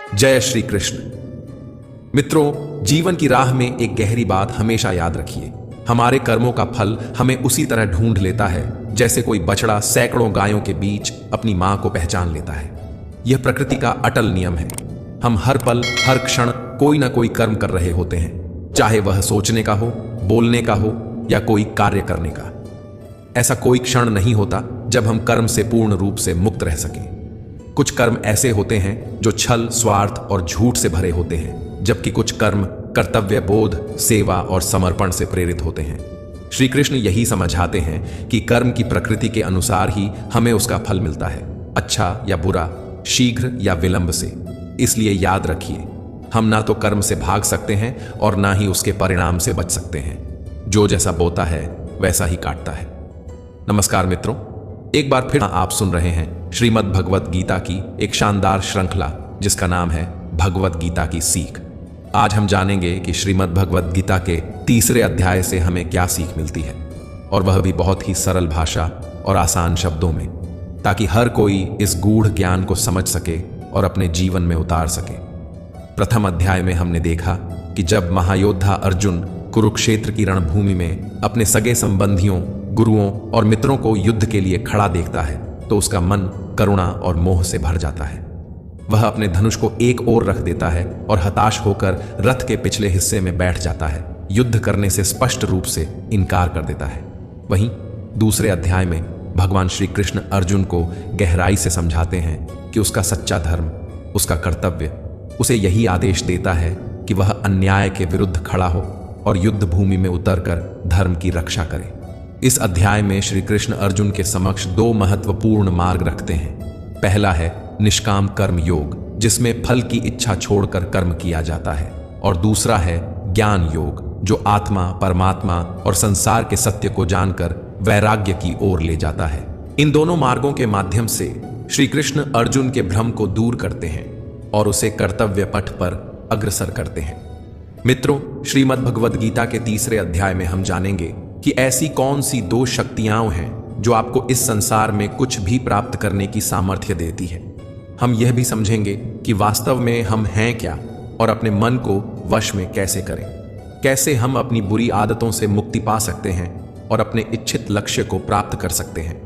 जय श्री कृष्ण। मित्रों, जीवन की राह में एक गहरी बात हमेशा याद रखिए। हमारे कर्मों का फल हमें उसी तरह ढूंढ लेता है जैसे कोई बछड़ा सैकड़ों गायों के बीच अपनी मां को पहचान लेता है। यह प्रकृति का अटल नियम है। हम हर पल हर क्षण कोई ना कोई कर्म कर रहे होते हैं, चाहे वह सोचने का हो, बोलने का हो या कोई कार्य करने का। ऐसा कोई क्षण नहीं होता जब हम कर्म से पूर्ण रूप से मुक्त रह सकें। कुछ कर्म ऐसे होते हैं जो छल, स्वार्थ और झूठ से भरे होते हैं, जबकि कुछ कर्म कर्तव्य बोध, सेवा और समर्पण से प्रेरित होते हैं। श्री कृष्ण यही समझाते हैं कि कर्म की प्रकृति के अनुसार ही हमें उसका फल मिलता है, अच्छा या बुरा, शीघ्र या विलंब से। इसलिए याद रखिए, हम ना तो कर्म से भाग सकते हैं और ना ही उसके परिणाम से बच सकते हैं। जो जैसा बोता है वैसा ही काटता है। नमस्कार मित्रों, एक बार फिर आप सुन रहे हैं श्रीमद् भगवत गीता की एक शानदार श्रृंखला जिसका नाम है भगवत गीता की सीख। आज हम जानेंगे कि श्रीमद् भगवत गीता के तीसरे अध्याय से हमें क्या सीख मिलती है, और वह भी बहुत ही सरल भाषा और आसान शब्दों में, ताकि हर कोई इस गूढ़ ज्ञान को समझ सके और अपने जीवन में उतार सके। प्रथम अध्याय में हमने देखा कि जब महायोद्धा अर्जुन कुरुक्षेत्र की रणभूमि में अपने सगे संबंधियों, गुरुओं और मित्रों को युद्ध के लिए खड़ा देखता है तो उसका मन करुणा और मोह से भर जाता है। वह अपने धनुष को एक ओर रख देता है और हताश होकर रथ के पिछले हिस्से में बैठ जाता है। युद्ध करने से स्पष्ट रूप से इनकार कर देता है। वहीं दूसरे अध्याय में भगवान श्री कृष्ण अर्जुन को गहराई से समझाते हैं कि उसका सच्चा धर्म, उसका कर्तव्य उसे यही आदेश देता है कि वह अन्याय के विरुद्ध खड़ा हो और युद्ध भूमि में उतरकर धर्म की रक्षा करे। इस अध्याय में श्री कृष्ण अर्जुन के समक्ष दो महत्वपूर्ण मार्ग रखते हैं। पहला है निष्काम कर्म योग, जिसमें फल की इच्छा छोड़कर कर्म किया जाता है, और दूसरा है ज्ञान योग, जो आत्मा, परमात्मा और संसार के सत्य को जानकर वैराग्य की ओर ले जाता है। इन दोनों मार्गों के माध्यम से श्री कृष्ण अर्जुन के भ्रम को दूर करते हैं और उसे कर्तव्य पथ पर अग्रसर करते हैं। मित्रों, श्रीमद् भगवद गीता के तीसरे अध्याय में हम जानेंगे कि ऐसी कौन सी दो शक्तियां हैं जो आपको इस संसार में कुछ भी प्राप्त करने की सामर्थ्य देती है। हम यह भी समझेंगे कि वास्तव में हम हैं क्या और अपने मन को वश में कैसे करें, कैसे हम अपनी बुरी आदतों से मुक्ति पा सकते हैं और अपने इच्छित लक्ष्य को प्राप्त कर सकते हैं।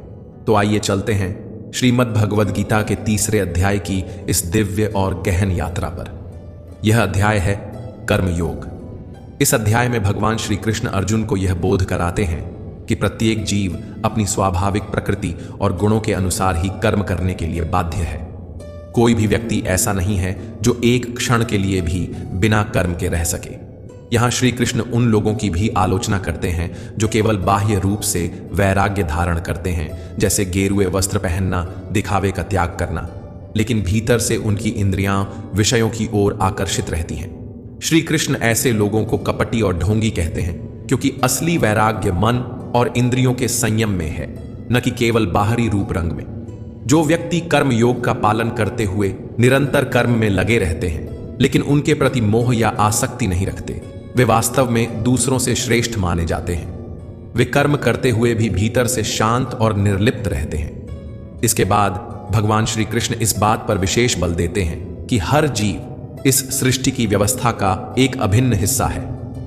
तो आइए चलते हैं श्रीमद् भगवद गीता के तीसरे अध्याय की इस दिव्य और गहन यात्रा पर। यह अध्याय है कर्मयोग। इस अध्याय में भगवान श्री कृष्ण अर्जुन को यह बोध कराते हैं कि प्रत्येक जीव अपनी स्वाभाविक प्रकृति और गुणों के अनुसार ही कर्म करने के लिए बाध्य है। कोई भी व्यक्ति ऐसा नहीं है जो एक क्षण के लिए भी बिना कर्म के रह सके। यहाँ श्री कृष्ण उन लोगों की भी आलोचना करते हैं जो केवल बाह्य रूप से वैराग्य धारण करते हैं, जैसे गेरुए वस्त्र पहनना, दिखावे का त्याग करना, लेकिन भीतर से उनकी इंद्रियां विषयों की ओर आकर्षित रहती हैं। श्री कृष्ण ऐसे लोगों को कपटी और ढोंगी कहते हैं, क्योंकि असली वैराग्य मन और इंद्रियों के संयम में है, न कि केवल बाहरी रूप रंग में। जो व्यक्ति कर्म योग का पालन करते हुए निरंतर कर्म में लगे रहते हैं, लेकिन उनके प्रति मोह या आसक्ति नहीं रखते, वे वास्तव में दूसरों से श्रेष्ठ माने जाते हैं। वे कर्म करते हुए भी भीतर से शांत और निर्लिप्त रहते हैं। इसके बाद भगवान श्री कृष्ण इस बात पर विशेष बल देते हैं कि हर जीव इस सृष्टि की व्यवस्था का एक अभिन्न हिस्सा है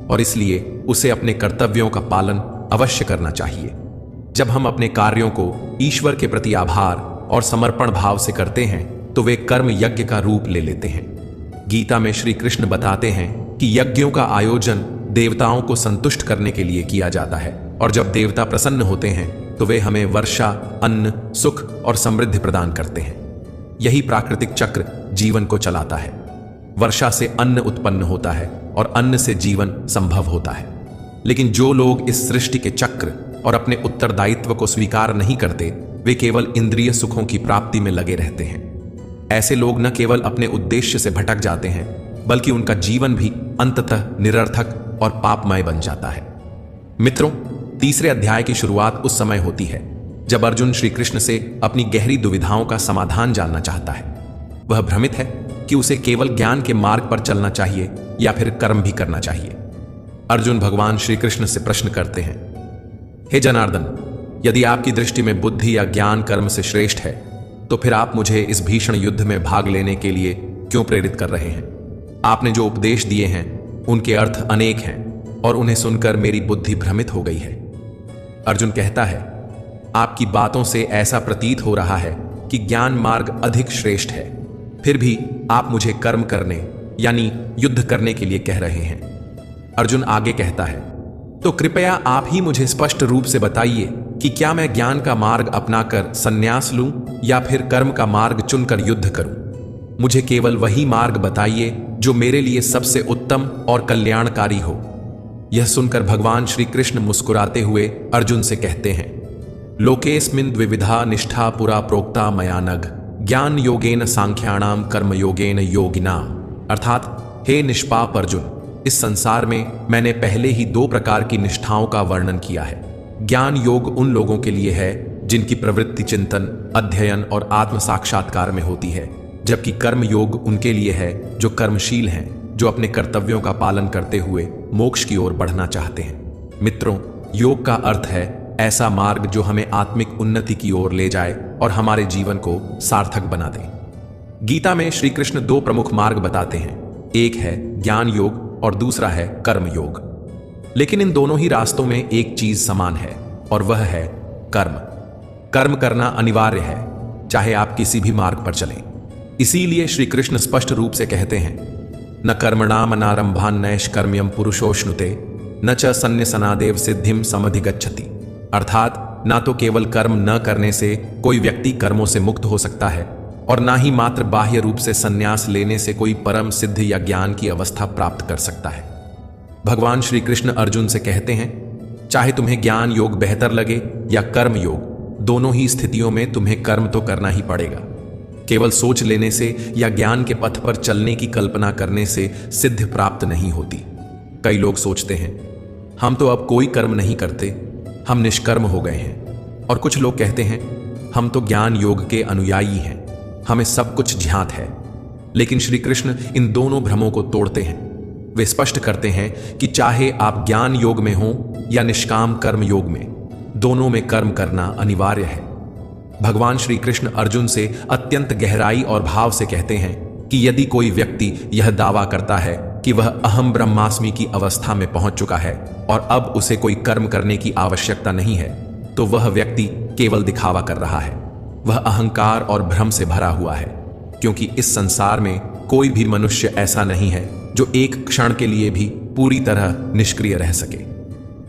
और इसलिए उसे अपने कर्तव्यों का पालन अवश्य करना चाहिए। जब हम अपने कार्यों को ईश्वर के प्रति आभार और समर्पण भाव से करते हैं तो वे कर्म यज्ञ का रूप ले लेते हैं। गीता में श्री कृष्ण बताते हैं कि यज्ञों का आयोजन देवताओं को संतुष्ट करने के लिए किया जाता है, और जब देवता प्रसन्न होते हैं तो वे हमें वर्षा, अन्न, सुख और समृद्धि प्रदान करते हैं। यही प्राकृतिक चक्र जीवन को चलाता है। वर्षा से अन्न उत्पन्न होता है और अन्न से जीवन संभव होता है। लेकिन जो लोग इस सृष्टि के चक्र और अपने उत्तरदायित्व को स्वीकार नहीं करते, वे केवल इंद्रिय सुखों की प्राप्ति में लगे रहते हैं। ऐसे लोग न केवल अपने उद्देश्य से भटक जाते हैं, बल्कि उनका जीवन भी अंततः निरर्थक और पापमय बन जाता है। मित्रों, तीसरे अध्याय की शुरुआत उस समय होती है जब अर्जुन श्री कृष्ण से अपनी गहरी दुविधाओं का समाधान जानना चाहता है। वह भ्रमित है कि उसे केवल ज्ञान के मार्ग पर चलना चाहिए या फिर कर्म भी करना चाहिए। अर्जुन भगवान श्री कृष्ण से प्रश्न करते हैं, हे जनार्दन, यदि आपकी दृष्टि में बुद्धि या ज्ञान कर्म से श्रेष्ठ है, तो फिर आप मुझे इस भीषण युद्ध में भाग लेने के लिए क्यों प्रेरित कर रहे हैं। आपने जो उपदेश दिए हैं उनके अर्थ अनेक हैं और उन्हें सुनकर मेरी बुद्धि भ्रमित हो गई है। अर्जुन कहता है, आपकी बातों से ऐसा प्रतीत हो रहा है कि ज्ञान मार्ग अधिक श्रेष्ठ है, फिर भी आप मुझे कर्म करने यानी युद्ध करने के लिए कह रहे हैं। अर्जुन आगे कहता है, तो कृपया आप ही मुझे स्पष्ट रूप से बताइए कि क्या मैं ज्ञान का मार्ग अपनाकर संन्यास लूं या फिर कर्म का मार्ग चुनकर युद्ध करूं। मुझे केवल वही मार्ग बताइए जो मेरे लिए सबसे उत्तम और कल्याणकारी हो। यह सुनकर भगवान श्री कृष्ण मुस्कुराते हुए अर्जुन से कहते हैं, लोकेस्मिन् द्विविधा निष्ठा पुरा प्रोक्ता मया नघ ज्ञान योगेन सांख्याणाम कर्म योगेन योगिनाम। अर्थात हे निष्पाप अर्जुन, इस संसार में मैंने पहले ही 2 प्रकार की निष्ठाओं का वर्णन किया है। ज्ञान योग उन लोगों के लिए है जिनकी प्रवृत्ति चिंतन, अध्ययन और आत्म साक्षात्कार में होती है, जबकि कर्म योग उनके लिए है जो कर्मशील हैं, जो अपने कर्तव्यों का पालन करते हुए मोक्ष की ओर बढ़ना चाहते हैं। मित्रों, योग का अर्थ है ऐसा मार्ग जो हमें आत्मिक उन्नति की ओर ले जाए और हमारे जीवन को सार्थक बना दे। गीता में श्री कृष्ण 2 प्रमुख मार्ग बताते हैं, एक है ज्ञान योग और दूसरा है कर्म योग। लेकिन इन दोनों ही रास्तों में एक चीज समान है और वह है कर्म। कर्म करना अनिवार्य है, चाहे आप किसी भी मार्ग पर चलें। इसीलिए श्री कृष्ण स्पष्ट रूप से कहते हैं, न कर्मणाम अनारंभान नैष्कर्म्यम पुरुषोश्नुते न च सन्न्यसनादेव सिद्धिम समधिगच्छति। अर्थात ना तो केवल कर्म न करने से कोई व्यक्ति कर्मों से मुक्त हो सकता है और ना ही मात्र बाह्य रूप से संन्यास लेने से कोई परम सिद्ध या ज्ञान की अवस्था प्राप्त कर सकता है। भगवान श्री कृष्ण अर्जुन से कहते हैं, चाहे तुम्हें ज्ञान योग बेहतर लगे या कर्म योग, दोनों ही स्थितियों में तुम्हें कर्म तो करना ही पड़ेगा। केवल सोच लेने से या ज्ञान के पथ पर चलने की कल्पना करने से सिद्ध प्राप्त नहीं होती। कई लोग सोचते हैं, हम तो अब कोई कर्म नहीं करते, हम निष्कर्म हो गए हैं। और कुछ लोग कहते हैं, हम तो ज्ञान योग के अनुयायी हैं, हमें सब कुछ ज्ञात है। लेकिन श्री कृष्ण इन दोनों भ्रमों को तोड़ते हैं। वे स्पष्ट करते हैं कि चाहे आप ज्ञान योग में हो या निष्काम कर्म योग में, दोनों में कर्म करना अनिवार्य है। भगवान श्री कृष्ण अर्जुन से अत्यंत गहराई और भाव से कहते हैं कि यदि कोई व्यक्ति यह दावा करता है कि वह अहम ब्रह्मास्मि की अवस्था में पहुंच चुका है और अब उसे कोई कर्म करने की आवश्यकता नहीं है, तो वह व्यक्ति केवल दिखावा कर रहा है। वह अहंकार और भ्रम से भरा हुआ है, क्योंकि इस संसार में कोई भी मनुष्य ऐसा नहीं है जो एक क्षण के लिए भी पूरी तरह निष्क्रिय रह सके।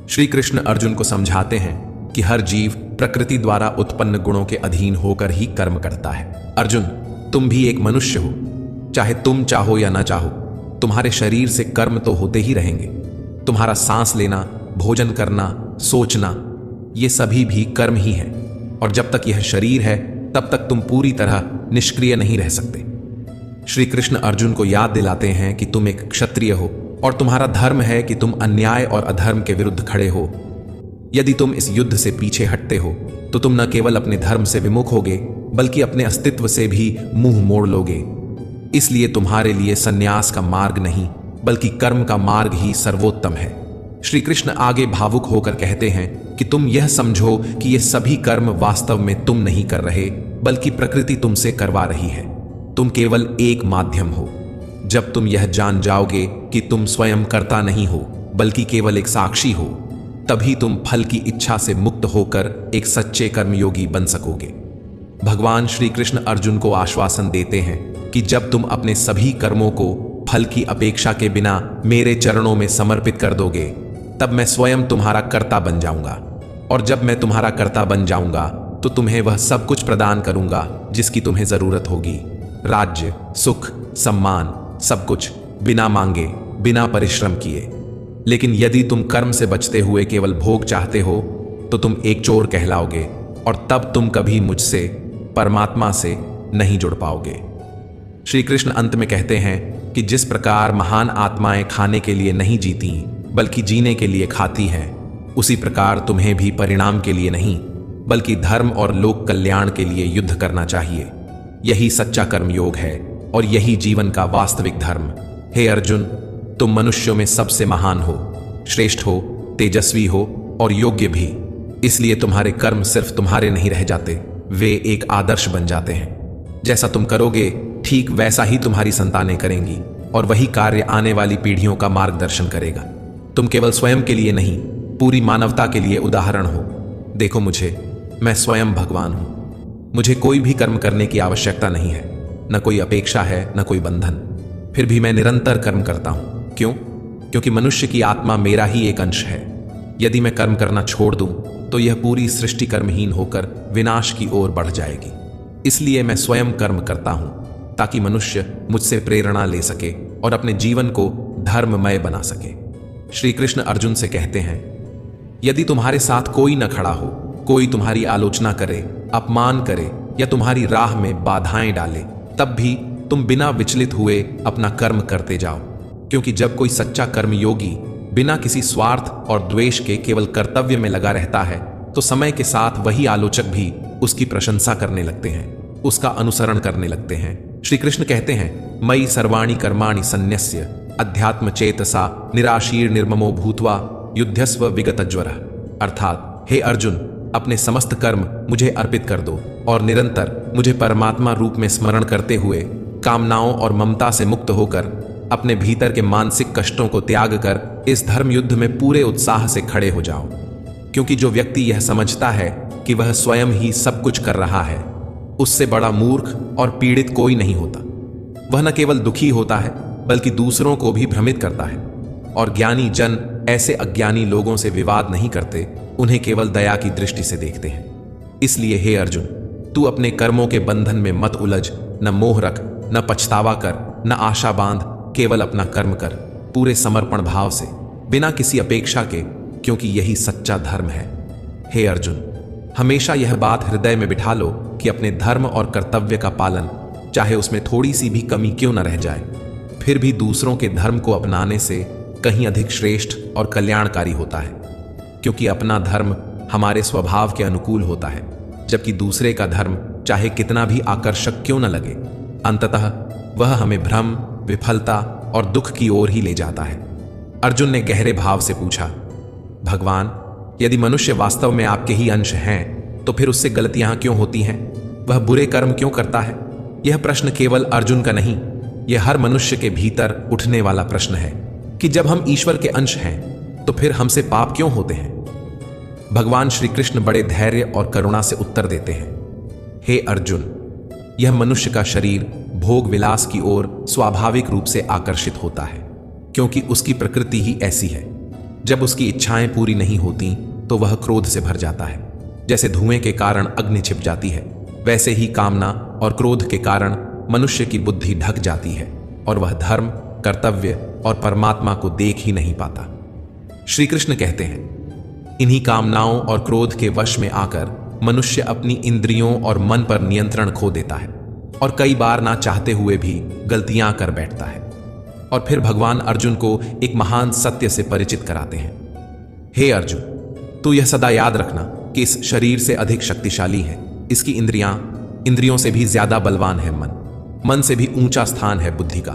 श्री कृष्ण अर्जुन को समझाते हैं कि हर जीव प्रकृति द्वारा उत्पन्न गुणों के अधीन होकर ही कर्म करता है। अर्जुन, तुम भी एक मनुष्य हो, चाहे तुम चाहो या ना चाहो, तुम्हारे शरीर से कर्म तो होते ही रहेंगे। तुम्हारा सांस लेना, भोजन करना, सोचना, ये सभी भी कर्म ही है। और जब तक यह शरीर है तब तक तुम पूरी तरह निष्क्रिय नहीं रह सकते। श्री कृष्ण अर्जुन को याद दिलाते हैं कि तुम एक क्षत्रिय हो और तुम्हारा धर्म है कि तुम अन्याय और अधर्म के विरुद्ध खड़े हो। यदि तुम इस युद्ध से पीछे हटते हो तो तुम न केवल अपने धर्म से विमुख होगे बल्कि अपने अस्तित्व से भी मुंह मोड़ लोगे। इसलिए तुम्हारे लिए संन्यास का मार्ग नहीं बल्कि कर्म का मार्ग ही सर्वोत्तम है। श्री कृष्ण आगे भावुक होकर कहते हैं कि तुम यह समझो कि ये सभी कर्म वास्तव में तुम नहीं कर रहे बल्कि प्रकृति तुमसे करवा रही है। तुम केवल एक माध्यम हो। जब तुम यह जान जाओगे कि तुम स्वयं कर्ता नहीं हो बल्कि केवल एक साक्षी हो, तभी तुम फल की इच्छा से मुक्त होकर एक सच्चे कर्मयोगी बन सकोगे। भगवान श्री कृष्ण अर्जुन को आश्वासन देते हैं कि जब तुम अपने सभी कर्मों को फल की अपेक्षा के बिना मेरे चरणों में समर्पित कर दोगे, तब मैं स्वयं तुम्हारा कर्ता बन जाऊंगा। और जब मैं तुम्हारा कर्ता बन जाऊंगा तो तुम्हें वह सब कुछ प्रदान करूंगा जिसकी तुम्हें जरूरत होगी। राज्य, सुख, सम्मान, सब कुछ बिना मांगे, बिना परिश्रम किए। लेकिन यदि तुम कर्म से बचते हुए केवल भोग चाहते हो तो तुम एक चोर कहलाओगे और तब तुम कभी मुझसे, परमात्मा से नहीं जुड़ पाओगे। श्री कृष्ण अंत में कहते हैं कि जिस प्रकार महान आत्माएं खाने के लिए नहीं जीती बल्कि जीने के लिए खाती हैं, उसी प्रकार तुम्हें भी परिणाम के लिए नहीं बल्कि धर्म और लोक कल्याण के लिए युद्ध करना चाहिए। यही सच्चा कर्मयोग है और यही जीवन का वास्तविक धर्म। हे अर्जुन, तुम मनुष्यों में सबसे महान हो, श्रेष्ठ हो, तेजस्वी हो और योग्य भी। इसलिए तुम्हारे कर्म सिर्फ तुम्हारे नहीं रह जाते, वे एक आदर्श बन जाते हैं। जैसा तुम करोगे ठीक वैसा ही तुम्हारी संतानें करेंगी और वही कार्य आने वाली पीढ़ियों का मार्गदर्शन करेगा। तुम केवल स्वयं के लिए नहीं, पूरी मानवता के लिए उदाहरण हो। देखो मुझे, मैं स्वयं भगवान हूं। मुझे कोई भी कर्म करने की आवश्यकता नहीं है, न कोई अपेक्षा है, न कोई बंधन। फिर भी मैं निरंतर कर्म करता हूं। क्यों? क्योंकि मनुष्य की आत्मा मेरा ही एक अंश है। यदि मैं कर्म करना छोड़ दूं तो यह पूरी सृष्टि कर्महीन होकर विनाश की ओर बढ़ जाएगी। इसलिए मैं स्वयं कर्म करता हूं ताकि मनुष्य मुझसे प्रेरणा ले सके और अपने जीवन को धर्ममय बना सके। श्री कृष्ण अर्जुन से कहते हैं, यदि तुम्हारे साथ कोई न खड़ा हो, कोई तुम्हारी आलोचना करे, अपमान करे या तुम्हारी राह में बाधाएं डाले, तब भी तुम बिना विचलित हुए अपना कर्म करते जाओ। क्योंकि जब कोई सच्चा कर्मयोगी बिना किसी स्वार्थ और द्वेष के केवल कर्तव्य में लगा रहता है तो समय के साथ वही आलोचक भी उसकी प्रशंसा करने लगते हैं, उसका अनुसरण करने लगते हैं। श्री कृष्ण कहते हैं, मयि सर्वाणि कर्माणि सन्न्यस्य अध्यात्म चेतसा निराशीर निर्ममो भूत्वा युद्धस्व विगतज्वरः। अर्थात हे अर्जुन, अपने समस्त कर्म मुझे अर्पित कर दो और निरंतर मुझे परमात्मा रूप में स्मरण करते हुए कामनाओं और ममता से मुक्त होकर अपने भीतर के मानसिक कष्टों को त्याग कर इस धर्म युद्ध में पूरे उत्साह से खड़े हो जाओ। क्योंकि जो व्यक्ति यह समझता है कि वह स्वयं ही सब कुछ कर रहा है, उससे बड़ा मूर्ख और पीड़ित कोई नहीं होता। वह न केवल दुखी होता है बल्कि दूसरों को भी भ्रमित करता है। और ज्ञानी जन ऐसे अज्ञानी लोगों से विवाद नहीं करते, उन्हें केवल दया की दृष्टि से देखते हैं। इसलिए हे अर्जुन, तू अपने कर्मों के बंधन में मत उलझ, न मोह रख, न पछतावा कर, न आशा बांध। केवल अपना कर्म कर पूरे समर्पण भाव से, बिना किसी अपेक्षा के, क्योंकि यही सच्चा धर्म है। हे अर्जुन, हमेशा यह बात हृदय में बिठा लो कि अपने धर्म और कर्तव्य का पालन, चाहे उसमें थोड़ी सी भी कमी क्यों न रह जाए, फिर भी दूसरों के धर्म को अपनाने से कहीं अधिक श्रेष्ठ और कल्याणकारी होता है। क्योंकि अपना धर्म हमारे स्वभाव के अनुकूल होता है, जबकि दूसरे का धर्म चाहे कितना भी आकर्षक क्यों न लगे, अंततः वह हमें भ्रम, विफलता और दुख की ओर ही ले जाता है। अर्जुन ने गहरे भाव से पूछा, भगवान, यदि मनुष्य वास्तव में आपके ही अंश हैं तो फिर उससे गलतियां क्यों होती हैं? वह बुरे कर्म क्यों करता है? यह प्रश्न केवल अर्जुन का नहीं, यह हर मनुष्य के भीतर उठने वाला प्रश्न है कि जब हम ईश्वर के अंश हैं तो फिर हमसे पाप क्यों होते हैं? भगवान श्री कृष्ण बड़े धैर्य और करुणा से उत्तर देते हैं, हे अर्जुन, यह मनुष्य का शरीर भोग विलास की ओर स्वाभाविक रूप से आकर्षित होता है, क्योंकि उसकी प्रकृति ही ऐसी है। जब उसकी इच्छाएं पूरी नहीं होती तो वह क्रोध से भर जाता है। जैसे धुएं के कारण अग्नि छिप जाती है, वैसे ही कामना और क्रोध के कारण मनुष्य की बुद्धि ढक जाती है और वह धर्म, कर्तव्य और परमात्मा को देख ही नहीं पाता। श्री कृष्ण कहते हैं, इन्हीं कामनाओं और क्रोध के वश में आकर मनुष्य अपनी इंद्रियों और मन पर नियंत्रण खो देता है और कई बार ना चाहते हुए भी गलतियां कर बैठता है। और फिर भगवान अर्जुन को एक महान सत्य से परिचित कराते हैं, हे अर्जुन, तू यह सदा याद रखना कि इस शरीर से अधिक शक्तिशाली है इसकी इंद्रियों से भी ज्यादा बलवान है मन से भी ऊंचा स्थान है बुद्धि का,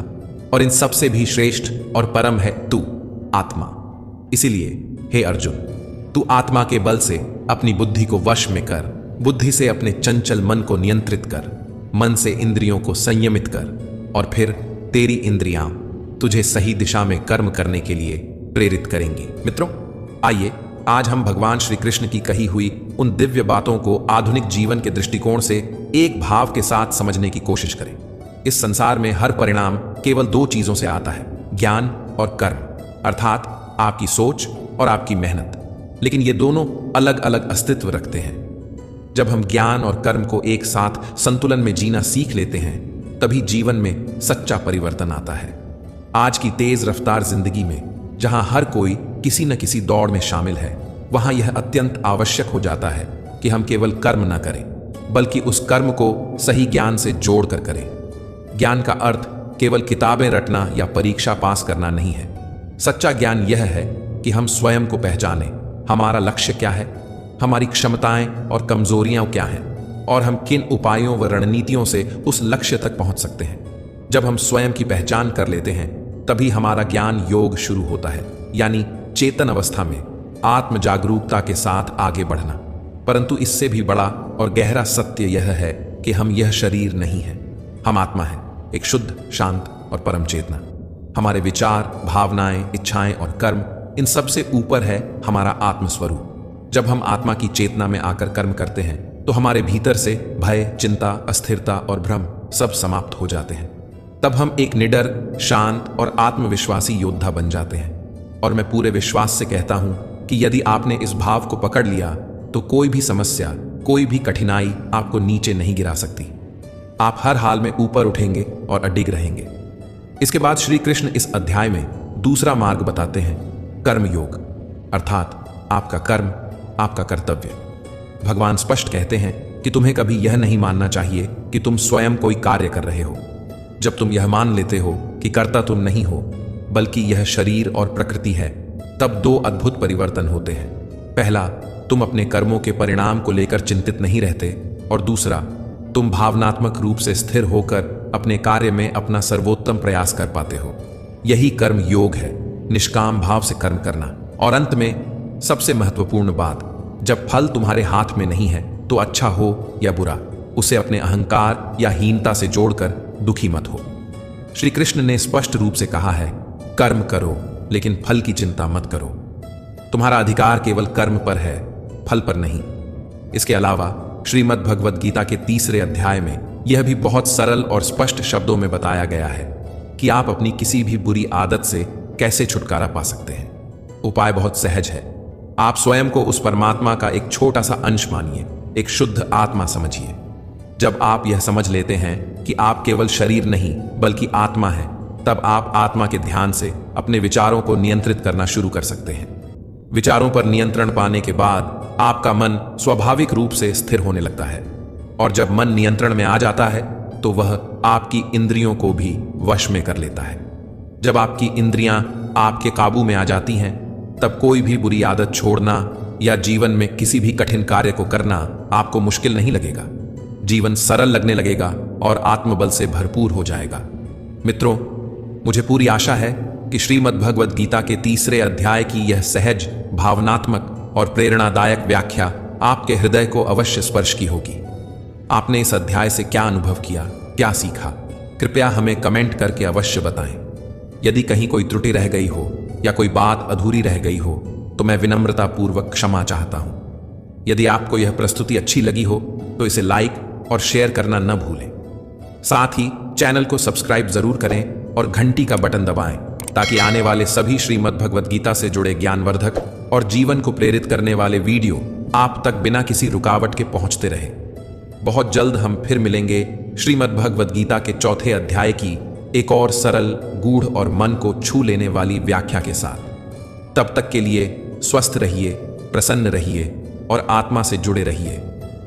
और इन सब से भी श्रेष्ठ और परम है तू, आत्मा। इसीलिए हे अर्जुन, तू आत्मा के बल से अपनी बुद्धि को वश में कर, बुद्धि से अपने चंचल मन को नियंत्रित कर, मन से इंद्रियों को संयमित कर, और फिर तेरी इंद्रियां तुझे सही दिशा में कर्म करने के लिए प्रेरित करेंगी। मित्रों, आइए आज हम भगवान श्री कृष्ण की कही हुई उन दिव्य बातों को आधुनिक जीवन के दृष्टिकोण से एक भाव के साथ समझने की कोशिश करें। इस संसार में हर परिणाम केवल दो चीजों से आता है, ज्ञान और कर्म, अर्थात आपकी सोच और आपकी मेहनत। लेकिन ये दोनों अलग अलग अस्तित्व रखते हैं। जब हम ज्ञान और कर्म को एक साथ संतुलन में जीना सीख लेते हैं, तभी जीवन में सच्चा परिवर्तन आता है। आज की तेज रफ्तार जिंदगी में जहां हर कोई किसी न किसी दौड़ में शामिल है, वहां यह अत्यंत आवश्यक हो जाता है कि हम केवल कर्म न करें, बल्कि उस कर्म को सही ज्ञान से जोड़कर करें। ज्ञान का अर्थ केवल किताबें रटना या परीक्षा पास करना नहीं है। सच्चा ज्ञान यह है कि हम स्वयं को पहचानें, हमारा लक्ष्य क्या है, हमारी क्षमताएं और कमजोरियां क्या हैं, और हम किन उपायों व रणनीतियों से उस लक्ष्य तक पहुंच सकते हैं। जब हम स्वयं की पहचान कर लेते हैं, तभी हमारा ज्ञान योग शुरू होता है, यानी चेतन अवस्था में आत्म जागरूकता के साथ आगे बढ़ना। परंतु इससे भी बड़ा और गहरा सत्य यह है कि हम यह शरीर नहीं हैं, हम आत्मा हैं। एक शुद्ध, शांत और परम चेतना। हमारे विचार, भावनाएं, इच्छाएं और कर्म, इन सब से ऊपर है हमारा आत्मस्वरूप। जब हम आत्मा की चेतना में आकर कर्म करते हैं तो हमारे भीतर से भय, चिंता, अस्थिरता और भ्रम सब समाप्त हो जाते हैं। तब हम एक निडर, शांत और आत्मविश्वासी योद्धा बन जाते हैं। और मैं पूरे विश्वास से कहता हूं कि यदि आपने इस भाव को पकड़ लिया तो कोई भी समस्या, कोई भी कठिनाई आपको नीचे नहीं गिरा सकती। आप हर हाल में ऊपर उठेंगे और अडिग रहेंगे। इसके बाद श्री कृष्ण इस अध्याय में दूसरा मार्ग बताते हैं, कर्म योग, अर्थात आपका कर्म, आपका कर्तव्य। भगवान स्पष्ट कहते हैं कि तुम्हें कभी यह नहीं मानना चाहिए कि तुम स्वयं कोई कार्य कर रहे हो। जब तुम यह मान लेते हो कि कर्ता तुम नहीं हो बल्कि यह शरीर और प्रकृति है, तब दो अद्भुत परिवर्तन होते हैं। पहला, तुम अपने कर्मों के परिणाम को लेकर चिंतित नहीं रहते, और दूसरा, तुम भावनात्मक रूप से स्थिर होकर अपने कार्य में अपना सर्वोत्तम प्रयास कर पाते हो। यही कर्म योग है, निष्काम भाव से कर्म करना। और अंत में सबसे महत्वपूर्ण बात, जब फल तुम्हारे हाथ में नहीं है तो अच्छा हो या बुरा, उसे अपने अहंकार या हीनता से जोड़कर दुखी मत हो। श्री कृष्ण ने स्पष्ट रूप से कहा है, कर्म करो लेकिन फल की चिंता मत करो। तुम्हारा अधिकार केवल कर्म पर है, फल पर नहीं। इसके अलावा श्रीमद् भगवद गीता के 3 अध्याय में यह भी बहुत सरल और स्पष्ट शब्दों में बताया गया है कि आप अपनी किसी भी बुरी आदत से कैसे छुटकारा पा सकते हैं। उपाय बहुत सहज है। आप स्वयं को उस परमात्मा का एक छोटा सा अंश मानिए, एक शुद्ध आत्मा समझिए। जब आप यह समझ लेते हैं कि आप केवल शरीर नहीं बल्कि आत्मा है, तब आप आत्मा के ध्यान से अपने विचारों को नियंत्रित करना शुरू कर सकते हैं। विचारों पर नियंत्रण पाने के बाद आपका मन स्वाभाविक रूप से स्थिर होने लगता है, और जब मन नियंत्रण में आ जाता है तो वह आपकी इंद्रियों को भी वश में कर लेता है। जब आपकी इंद्रियां आपके काबू में आ जाती हैं, तब कोई भी बुरी आदत छोड़ना या जीवन में किसी भी कठिन कार्य को करना आपको मुश्किल नहीं लगेगा। जीवन सरल लगने लगेगा और आत्मबल से भरपूर हो जाएगा। मित्रों, मुझे पूरी आशा है कि श्रीमद् भगवद गीता के 3 अध्याय की यह सहज, भावनात्मक और प्रेरणादायक व्याख्या आपके हृदय को अवश्य स्पर्श की होगी। आपने इस अध्याय से क्या अनुभव किया, क्या सीखा? कृपया हमें कमेंट करके अवश्य बताएं। यदि कहीं कोई त्रुटि रह गई हो या कोई बात अधूरी रह गई हो तो मैं विनम्रतापूर्वक क्षमा चाहता हूं। यदि आपको यह प्रस्तुति अच्छी लगी हो तो इसे लाइक और शेयर करना न भूलें। साथ ही चैनल को सब्सक्राइब जरूर करें और घंटी का बटन दबाएं ताकि आने वाले सभी श्रीमद् भगवद गीता से जुड़े ज्ञानवर्धक और जीवन को प्रेरित करने वाले वीडियो आप तक बिना किसी रुकावट के पहुंचते रहे। बहुत जल्द हम फिर मिलेंगे श्रीमद् भगवद गीता के 4 अध्याय की एक और सरल, गूढ़ और मन को छू लेने वाली व्याख्या के साथ। तब तक के लिए स्वस्थ रहिए, प्रसन्न रहिए और आत्मा से जुड़े रहिए।